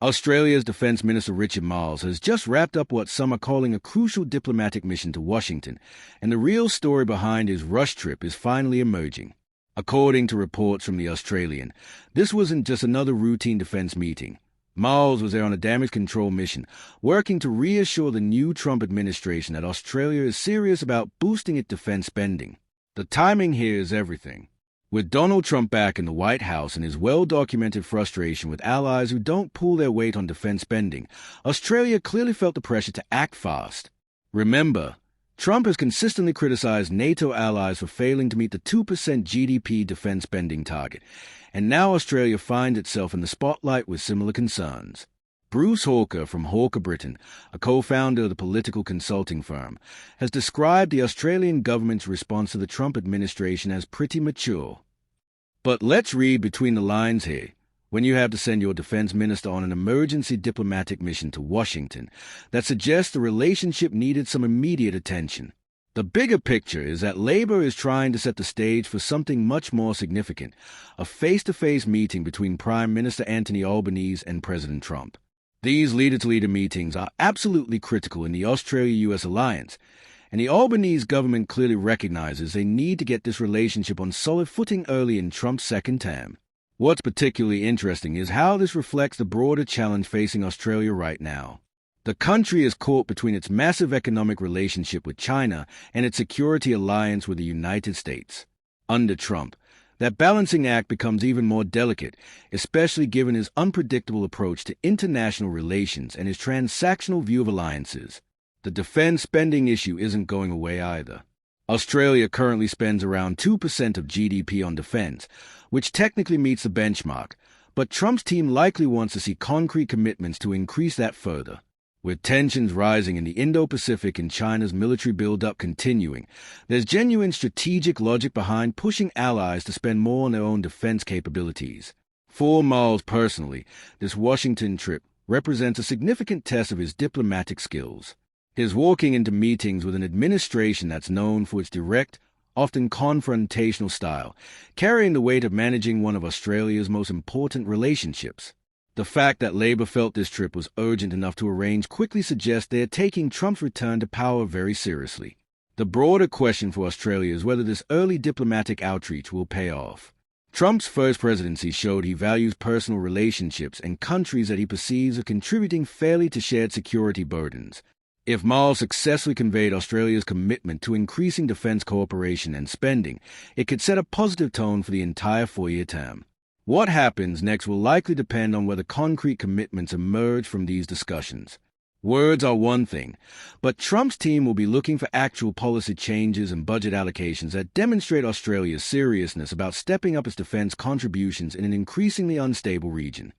Australia's Defence Minister Richard Marles has just wrapped up what some are calling a crucial diplomatic mission to Washington, and the real story behind his rush trip is finally emerging. According to reports from The Australian, this wasn't just another routine defence meeting. Marles was there on a damage control mission, working to reassure the new Trump administration that Australia is serious about boosting its defence spending. The timing here is everything. With Donald Trump back in the White House and his well-documented frustration with allies who don't pull their weight on defense spending, Australia clearly felt the pressure to act fast. Remember, Trump has consistently criticized NATO allies for failing to meet the 2% GDP defense spending target, and now Australia finds itself in the spotlight with similar concerns. Bruce Hawker from Hawker Britain, a co-founder of the political consulting firm, has described the Australian government's response to the Trump administration as pretty mature. But let's read between the lines here. When you have to send your defense minister on an emergency diplomatic mission to Washington, that suggests the relationship needed some immediate attention. The bigger picture is that Labour is trying to set the stage for something much more significant, a face-to-face meeting between Prime Minister Anthony Albanese and President Trump. These leader-to-leader meetings are absolutely critical in the Australia-US alliance, and the Albanese government clearly recognizes they need to get this relationship on solid footing early in Trump's second term. What's particularly interesting is how this reflects the broader challenge facing Australia right now. The country is caught between its massive economic relationship with China and its security alliance with the United States. Under Trump, that balancing act becomes even more delicate, especially given his unpredictable approach to international relations and his transactional view of alliances. The defense spending issue isn't going away either. Australia currently spends around 2% of GDP on defense, which technically meets the benchmark, but Trump's team likely wants to see concrete commitments to increase that further. With tensions rising in the Indo-Pacific and China's military buildup continuing, there's genuine strategic logic behind pushing allies to spend more on their own defense capabilities. For Marles personally, this Washington trip represents a significant test of his diplomatic skills. His walking into meetings with an administration that's known for its direct, often confrontational style, carrying the weight of managing one of Australia's most important relationships. The fact that Labour felt this trip was urgent enough to arrange quickly suggests they are taking Trump's return to power very seriously. The broader question for Australia is whether this early diplomatic outreach will pay off. Trump's first presidency showed he values personal relationships and countries that he perceives are contributing fairly to shared security burdens. If Marles successfully conveyed Australia's commitment to increasing defence cooperation and spending, it could set a positive tone for the entire four-year term. What happens next will likely depend on whether concrete commitments emerge from these discussions. Words are one thing, but Trump's team will be looking for actual policy changes and budget allocations that demonstrate Australia's seriousness about stepping up its defense contributions in an increasingly unstable region.